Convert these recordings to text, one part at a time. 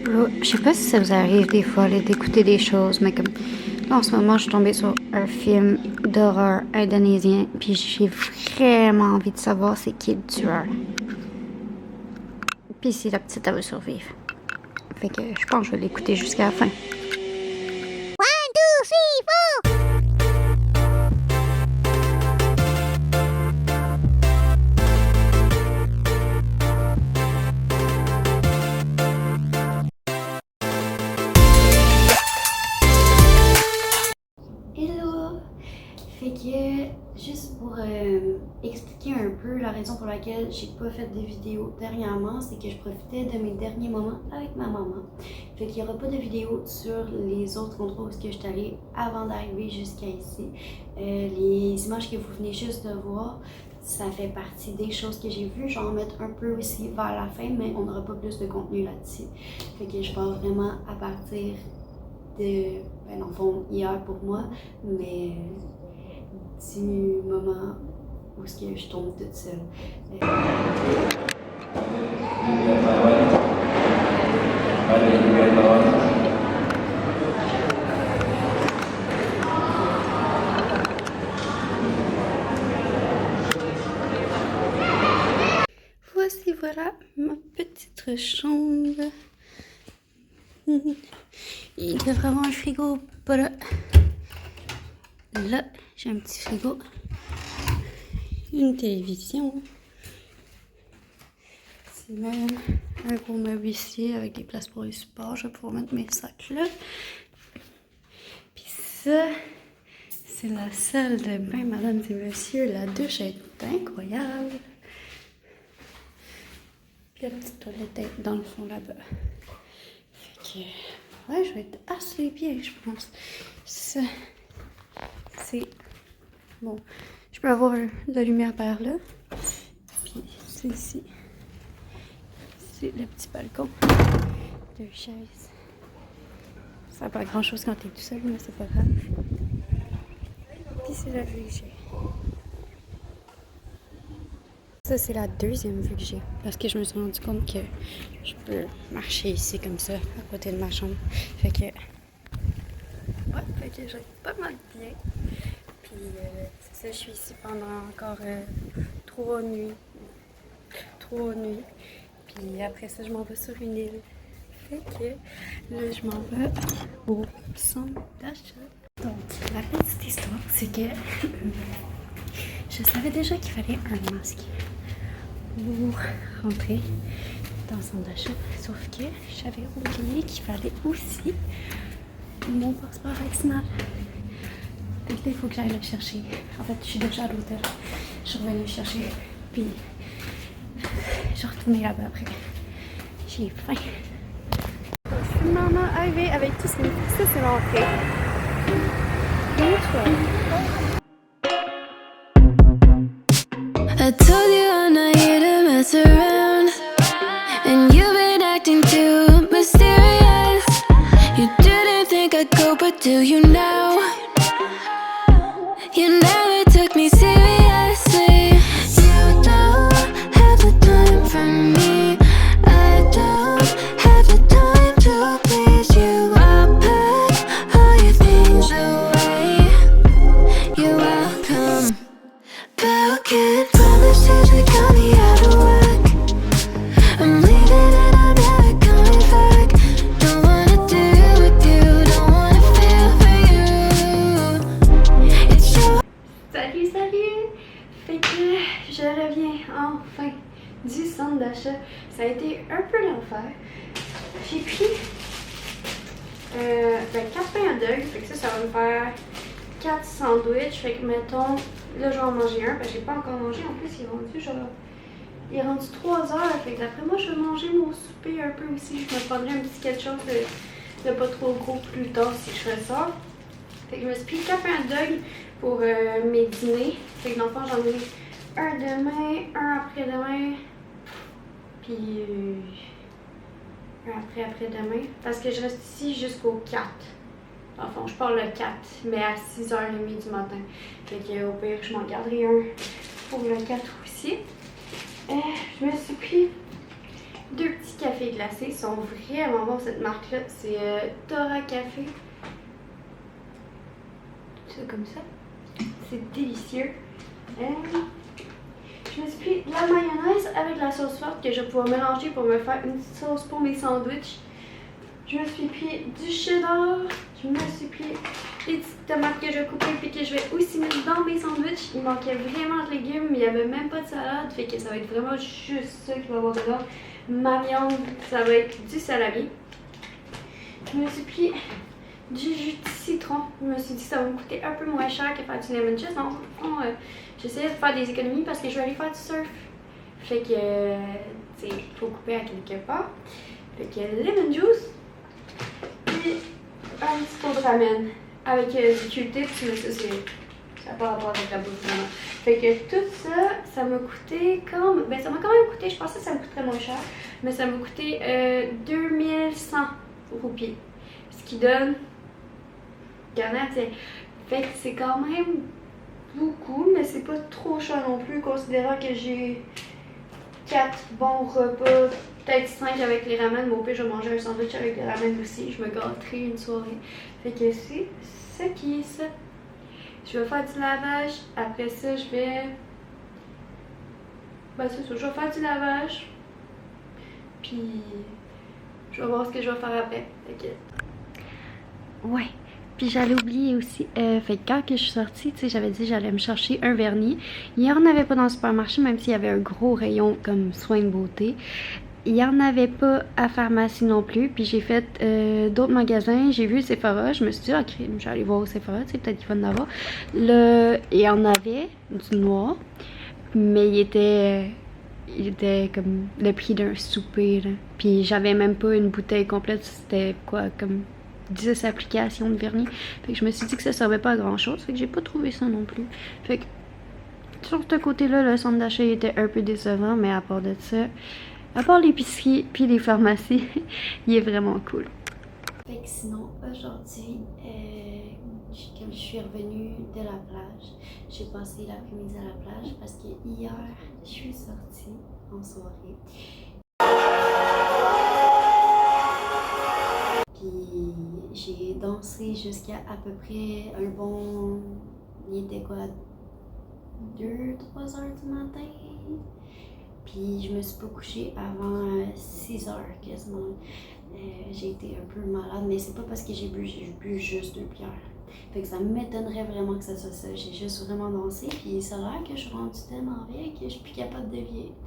Je sais pas si ça vous arrive des fois d'écouter des choses, mais comme là, en ce moment, je suis tombée sur un film d'horreur indonésien, puis j'ai vraiment envie de savoir c'est qui le tueur. Puis si la petite, elle veut survivre. Fait que je pense que je vais l'écouter jusqu'à la fin. One, two, three, four. Hello! Fait que, juste pour expliquer un peu la raison pour laquelle j'ai pas fait de vidéo dernièrement, c'est que je profitais de mes derniers moments avec ma maman. Fait qu'il y aura pas de vidéo sur les autres endroits où je suis allée avant d'arriver jusqu'à ici. Les images que vous venez juste de voir, ça fait partie des choses que j'ai vues. Je vais en mettre un peu aussi vers la fin, mais on n'aura pas plus de contenu là-dessus. Fait que je pars vraiment à partir de, dans le fond, hier pour moi, mais du moment où je tombe toute seule. Voici, voilà ma petite chambre. Il devrait avoir un frigo, pas là. Là, j'ai un petit frigo. Une télévision. C'est même un gros meuble ici avec des places pour les supports. Je vais pouvoir mettre mes sacs là. Puis ça, c'est la salle de bain, mesdames et messieurs. La douche est incroyable. Puis la petite toilette est dans le fond là-bas. Fait que, ouais, je vais être assez bien, je pense. Ça, c'est bon. Je peux avoir de la lumière par là. Puis c'est ici. C'est le petit balcon. 2 chaises. Ça n'a pas grand chose quand t'es tout seul, mais c'est pas grave. Puis c'est la vue que j'ai. Ça, c'est la deuxième vue que j'ai. Parce que je me suis rendu compte que je peux marcher ici comme ça, à côté de ma chambre. Fait que. Ouais, fait que j'ai pas mal bien. Puis c'est ça, je suis ici pendant encore 3 nuits. 3 nuits. Puis après ça, je m'en vais sur une île. Fait que là, je m'en vais au centre d'achat. Donc, la petite histoire, c'est que je savais déjà qu'il fallait un masque pour rentrer dans le centre d'achat. Sauf que j'avais oublié qu'il fallait aussi mon passeport vaccinal. Donc là, il faut que j'aille le chercher. En fait, je suis déjà à l'hôtel. Je suis revenue le chercher. Puis, je suis retournée là-bas après. J'ai faim. Je suis maman arrivée avec tout ce qu'il me faut. Ça, c'est l'entrée. I told you I'm not here to mess around, and you've been acting too mysterious. You didn't think I'd go, but do you now? You never took me seriously. You don't have the time for me. I don't have the time to please you. I'll pack all your things away. You're welcome. Broken promises that got me out of work. I'm leaving and I'm never coming back. Don't wanna deal with you, don't wanna feel for you. It's so. Salut, salut! Fait que je reviens enfin du centre d'achat. Ça a été un peu l'enfer. J'ai pris 4 pains hot dog. Fait que ça va me faire 4 sandwichs. Fait que mettons, là je vais en manger un parce que j'ai pas encore mangé. En plus, il est rendu 3 heures. Fait que d'après moi, je vais manger mon souper un peu aussi. Je me prendrai un petit quelque chose de pas trop gros plus tard si je fais ça. Fait que je me suis pris 4 pains hot dog pour mes dîners. Fait que dans le fond, j'en ai un demain, un après-demain, puis un après-après-demain. Parce que je reste ici jusqu'au 4. Dans le fond, je pars le 4, mais à 6h30 du matin. Fait que au pire, je m'en garderai un pour le 4 aussi. Je me suis pris 2 petits cafés glacés. Ils sont vraiment bons, cette marque-là. C'est Dora Café. C'est comme ça. C'est délicieux. Je me suis pris de la mayonnaise avec la sauce forte que je vais pouvoir mélanger pour me faire une sauce pour mes sandwichs. Je me suis pris du cheddar. Je me suis pris des petites tomates que je vais couper et que je vais aussi mettre dans mes sandwichs. Il manquait vraiment de légumes, mais il n'y avait même pas de salade. Fait que ça va être vraiment juste ça qu'il va y avoir dedans. Ma viande, ça va être du salami. Je me suis pris du jus de citron. Je me suis dit que ça va me coûter un peu moins cher que faire du lemon juice. Donc, j'essayais de faire des économies parce que je vais aller faire du surf. Fait que, tu sais, il faut couper à quelque part. Fait que lemon juice. Puis un petit pot de ramen avec du Q-tips, mais ça, ça n'a pas rapport avec la bouffe vraiment. Fait que tout ça, ça m'a coûté comme. Ben, ça m'a quand même coûté, je pensais que ça me coûterait moins cher, mais ça m'a coûté 2100 roupies. Ce qui donne. Fait que c'est quand même beaucoup, mais c'est pas trop cher non plus, considérant que j'ai 4 bons repas, peut-être 5 avec les ramen, mais au pire je vais manger un sandwich avec les ramen aussi, je me gâterai une soirée. Fait que c'est ça qui est ça. Je vais faire du lavage, après ça je vais... Ben c'est ça, je vais faire du lavage, puis je vais voir ce que je vais faire après. Fait que... Ouais. Puis j'allais oublier aussi, fait que quand que je suis sortie, tu sais, j'avais dit que j'allais me chercher un vernis. Il n'y en avait pas dans le supermarché, même s'il y avait un gros rayon comme soins de beauté. Il n'y en avait pas à pharmacie non plus. Puis j'ai fait d'autres magasins, j'ai vu Sephora, je me suis dit, ok, je vais aller voir au Sephora, tu sais, peut-être qu'il va en avoir. Là, il y en avait du noir, mais il était comme le prix d'un souper, là. Puis j'avais même pas une bouteille complète, c'était quoi, comme 10 applications de vernis. Fait que je me suis dit que ça servait pas à grand chose. Fait que j'ai pas trouvé ça non plus. Fait que sur ce côté-là, le centre d'achat était un peu décevant, mais à part de ça, à part l'épicerie puis les pharmacies, il est vraiment cool. Fait que sinon, aujourd'hui, comme je suis revenue de la plage, j'ai passé l'après-midi à la plage parce que hier, je suis sortie en soirée. Puis j'ai dansé jusqu'à à peu près un bon... Il était quoi? 2-3 heures du matin. Puis je me suis pas couchée avant 6 heures quasiment. J'ai été un peu malade, mais c'est pas parce que j'ai bu juste 2 bières. Fait que ça m'étonnerait vraiment que ça soit ça. J'ai juste vraiment dansé, puis ça a l'air que je suis rendue tellement vieille que je suis plus capable de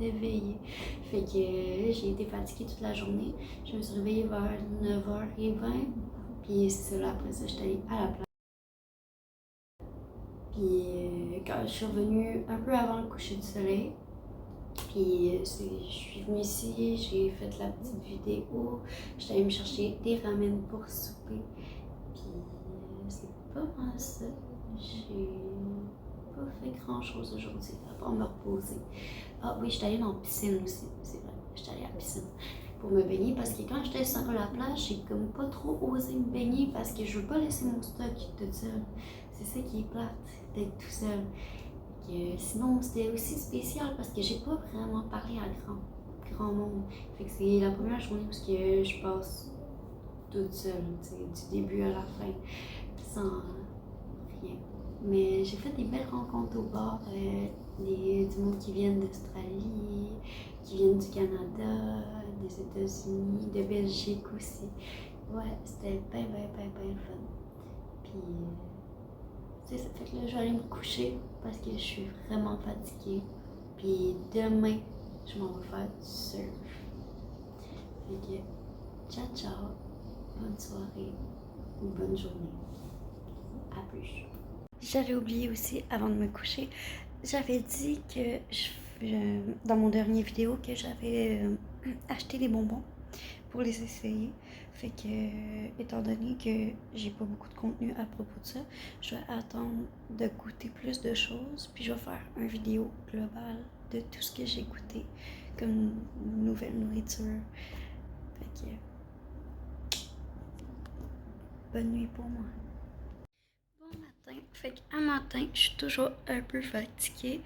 veiller. Fait que j'ai été fatiguée toute la journée. Je me suis réveillée vers 9h20, puis c'est ça, là, après ça, j'étais allée à la plage. Puis quand je suis revenue un peu avant le coucher du soleil, puis je suis venue ici, j'ai fait la petite vidéo, j'étais allée me chercher des ramen pour souper. Puis c'est pas mal ça. J'ai pas fait grand chose aujourd'hui, à part me reposer. Ah oui, j'étais allée dans la piscine aussi, c'est vrai, j'étais allée à la piscine pour me baigner parce que quand j'étais sur la plage, j'ai comme pas trop osé me baigner parce que je veux pas laisser mon stock toute seule. C'est ça qui est plate, d'être tout seul. Sinon, c'était aussi spécial parce que j'ai pas vraiment parlé à grand monde. Fait que c'est la première journée où je passe toute seule, du début à la fin, sans rien. Mais j'ai fait des belles rencontres au bar, du monde qui viennent d'Australie, qui viennent du Canada, des États-Unis, de Belgique aussi. Ouais, c'était bien le fun. Puis, ça fait que là, je vais aller me coucher parce que je suis vraiment fatiguée. Puis demain, je m'en vais faire du surf. Fait que, ciao, bonne soirée ou bonne journée. À plus. J'avais oublié aussi, avant de me coucher, j'avais dit que dans mon dernier vidéo que j'avais acheté des bonbons pour les essayer. Fait que, étant donné que j'ai pas beaucoup de contenu à propos de ça, je vais attendre de goûter plus de choses, puis je vais faire une vidéo globale de tout ce que j'ai goûté comme nouvelle nourriture. Fait que, bonne nuit pour moi. Bon matin. Fait qu'un matin, je suis toujours un peu fatiguée.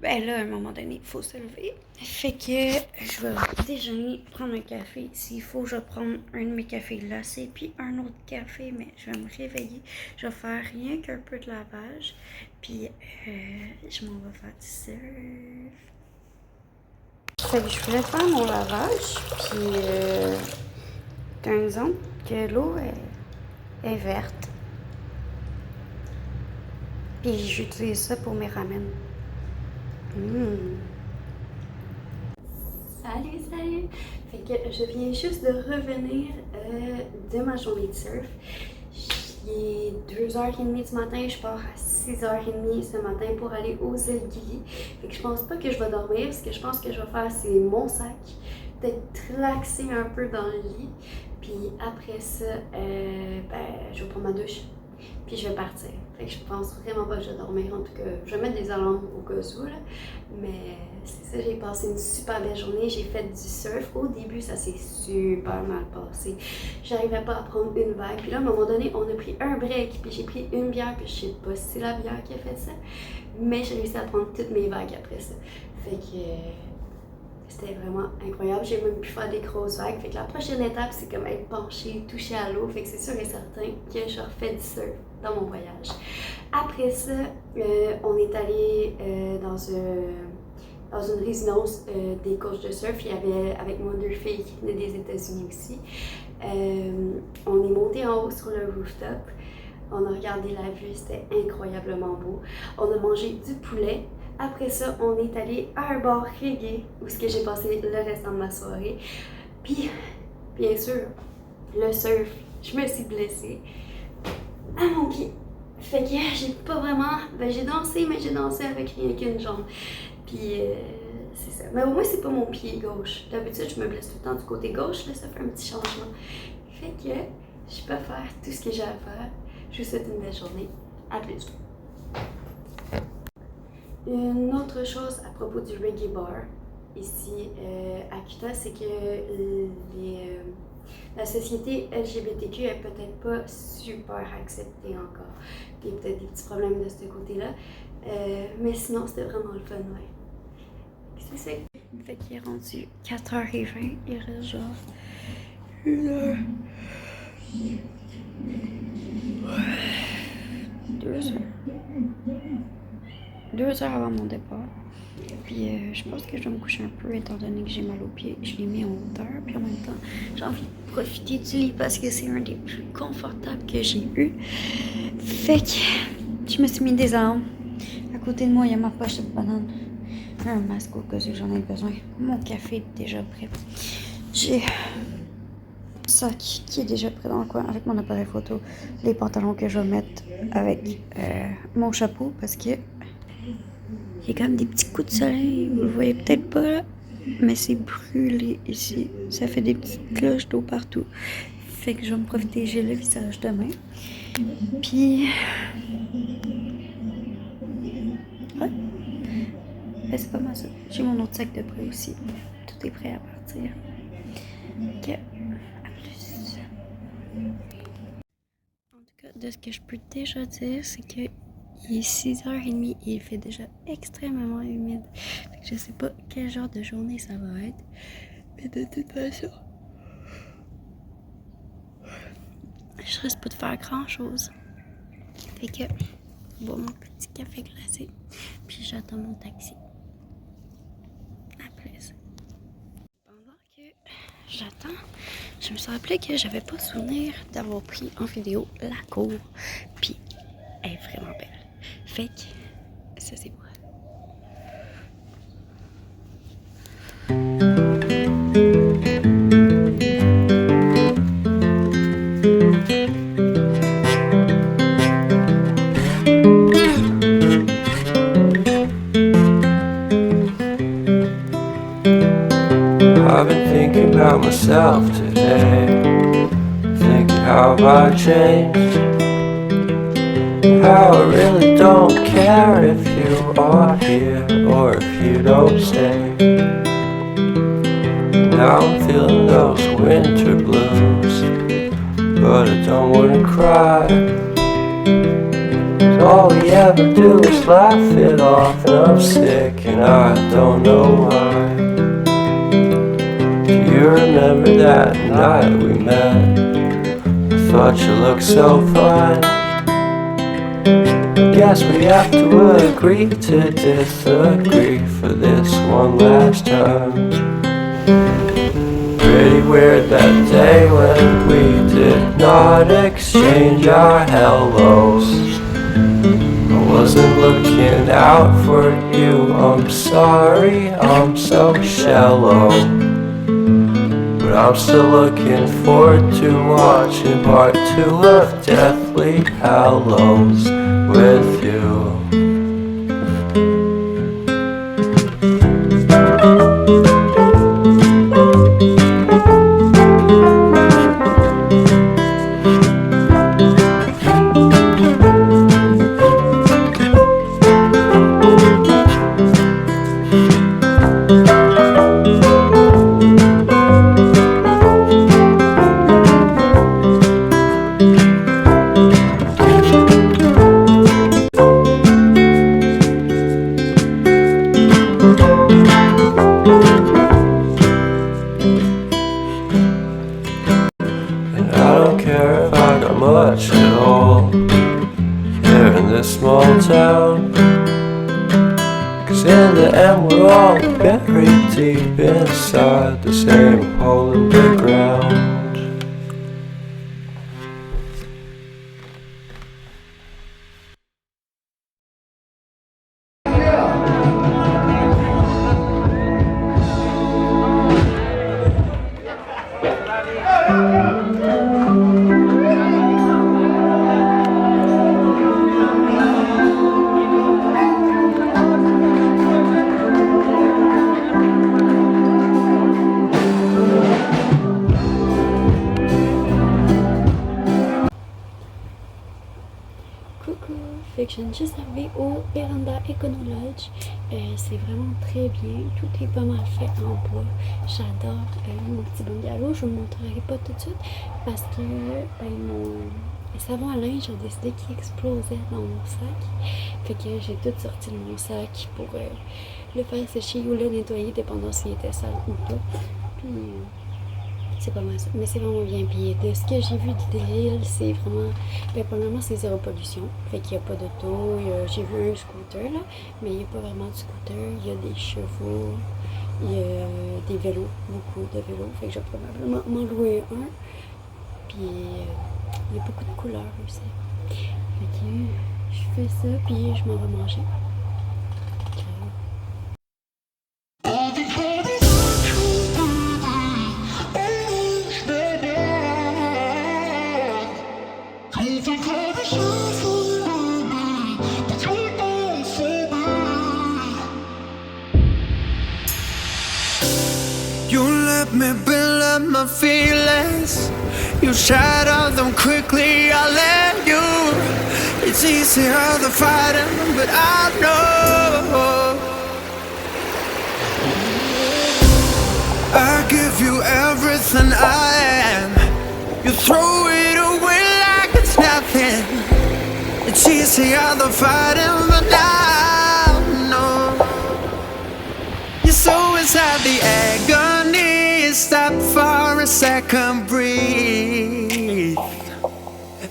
Ben là, à un moment donné, il faut se lever. Fait que je vais déjeuner, prendre un café. S'il faut, je vais prendre un de mes cafés glacés, puis un autre café, mais je vais me réveiller. Je vais faire rien qu'un peu de lavage, puis je m'en vais faire du surf. Fait que je voulais faire mon lavage, puis t'as un exemple que l'eau est verte. Puis j'utilise ça pour mes ramen. Salut! Fait que je viens juste de revenir de ma journée de surf. Il est 2h30 du matin, je pars à 6h30 ce matin pour aller aux îles Gili. Fait que je pense pas que je vais dormir. Ce que je pense que je vais faire, c'est mon sac, peut-être relaxer un peu dans le lit. Puis après ça, je vais prendre ma douche. Puis je vais partir. Fait que je pense vraiment pas que je vais dormir. En tout cas, je vais mettre des alarmes au cas où, là. Mais c'est ça, j'ai passé une super belle journée. J'ai fait du surf. Au début, ça s'est super mal passé. J'arrivais pas à prendre une vague. Puis là, à un moment donné, on a pris un break. Puis j'ai pris une bière. Puis je sais pas si c'est la bière qui a fait ça. Mais j'ai réussi à prendre toutes mes vagues après ça. Fait que c'était vraiment incroyable. J'ai même pu faire des grosses vagues. Fait que la prochaine étape, c'est comme être penché, touché à l'eau. Fait que c'est sûr et certain que je refais du surf dans mon voyage. Après ça, on est allé dans une résidence des coachs de surf. Il y avait avec moi 2 filles qui venaient des États-Unis aussi. On est monté en haut sur le rooftop. On a regardé la vue, c'était incroyablement beau. On a mangé du poulet. Après ça, on est allé à un bar reggae où j'ai passé le restant de ma soirée. Puis, bien sûr, le surf, je me suis blessée à mon pied. Fait que j'ai pas vraiment... j'ai dansé, mais j'ai dansé avec rien qu'une jambe. Puis, c'est ça. Mais au moins, c'est pas mon pied gauche. D'habitude, je me blesse tout le temps du côté gauche. Là, ça fait un petit changement. Fait que je peux faire tout ce que j'ai à faire. Je vous souhaite une belle journée. À plus. Une autre chose à propos du reggae bar ici à Kuta, c'est que la société LGBTQ est peut-être pas super acceptée encore. Il y a peut-être des petits problèmes de ce côté-là. Mais sinon, c'était vraiment le fun, ouais. C'est ça. Fait qu'il est rendu 4h20, il reste genre 1h. 2 heures avant mon départ. Puis je pense que je vais me coucher un peu étant donné que j'ai mal aux pieds. Je l'ai mis en hauteur. Puis en même temps, j'ai envie de profiter du lit parce que c'est un des plus confortables que j'ai eu. Fait que je me suis mis des armes. À côté de moi, il y a ma poche de banane. Un masque au cas où j'en ai besoin. Mon café est déjà prêt. J'ai un sac qui est déjà prêt dans le coin avec mon appareil photo. Les pantalons que je vais mettre avec mon chapeau parce que il y a quand même des petits coups de soleil, vous le voyez peut-être pas là, mais c'est brûlé ici. Ça fait des petites cloches d'eau partout. Fait que je vais me protéger le visage demain. Puis, ouais, ben, c'est pas mal ça. J'ai mon autre sac de prêt aussi. Tout est prêt à partir. Ok, à plus. En tout cas, de ce que je peux déjà dire, c'est que il est 6h30 et il fait déjà extrêmement humide. Fait que je sais pas quel genre de journée ça va être. Mais de toute façon, je risque pas de faire grand chose. Fait que, je bois mon petit café glacé. Puis j'attends mon taxi. À plus. Pendant que j'attends, je me suis rappelé que j'avais pas souvenir d'avoir pris en vidéo la cour. Puis, elle est vraiment belle. Fait que, ça c'est moi. I've been thinking about myself today, thinking how I changed, how I really don't care if you are here or if you don't stay. Now I'm feeling those winter blues, but I don't wanna cry, 'cause all we ever do is laugh it off. And I'm sick and I don't know why. Do you remember that night we met? I thought you looked so fine. Guess we have to agree to disagree for this one last time. Pretty weird that day when we did not exchange our hellos. I wasn't looking out for you, I'm sorry, I'm so shallow. But I'm still looking forward to watching part 2 of Deathly Hallows with you. Much at all here in this small town, 'cause in the end we're all buried deep inside the same hole in the ground. Coucou, fait que je viens juste d'arriver au Véranda Econo Lodge. C'est vraiment très bien, tout est pas mal fait en bois. J'adore mon petit bungalow, je vous le montrerai pas tout de suite parce que mon savon à linge, j'ai décidé qu'il explosait dans mon sac. Fait que j'ai tout sorti de mon sac pour le faire sécher ou le nettoyer, dépendant s'il était sale ou pas. Puis c'est pas mal ça, mais c'est vraiment bien. Puis de ce que j'ai vu de l'île, c'est vraiment, premièrement c'est zéro pollution, fait qu'il n'y a pas d'auto, j'ai vu un scooter là, mais il n'y a pas vraiment de scooter, il y a des chevaux, il y a des vélos, beaucoup de vélos, fait que je vais probablement m'en louer un, puis il y a beaucoup de couleurs aussi, fait que je fais ça, puis je m'en vais manger. You let me build up my feelings. You shatter them quickly, I let you. It's easier the fighting, but I know I give you everything I am. You throw it away like it's nothing. It's easier the fighting, but I know you're so inside the agony. Stop for a second, breathe.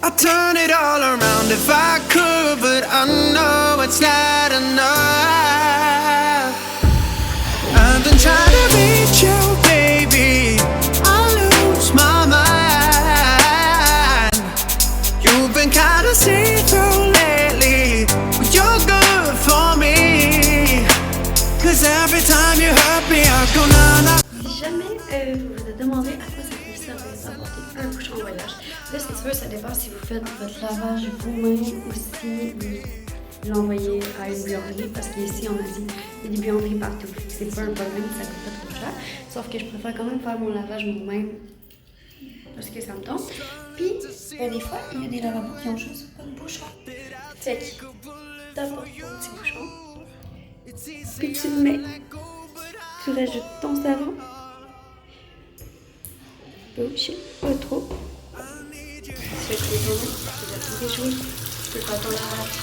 I'd turn it all around if I could, but I know it's not enough. I've been trying to reach you, baby, I lose my mind. You've been kinda see-through lately, but you're good for me. 'Cause every time you hurt me, I go na-na. Si jamais vous vous demandez à quoi ça peut servir d'apporter un bouchon en voyage, là c'est sûr, ça dépend si vous faites votre lavage vous-même ou si vous l'envoyez à une buanderie, parce qu'ici en Asie, il y a des buanderies partout. C'est pas un problème, ça coûte pas trop cher. Sauf que je préfère quand même faire mon lavage moi-même parce que ça me tente. Puis, des fois, il y a des lavabos qui ont juste pas de bouchon. Fait que t'apportes ton petit bouchon, puis tu le mets. Tu rajoutes ton savon. Pas trop. Tu fais tes journées, tu vas tout réjouir. Tu peux faire ton lavage.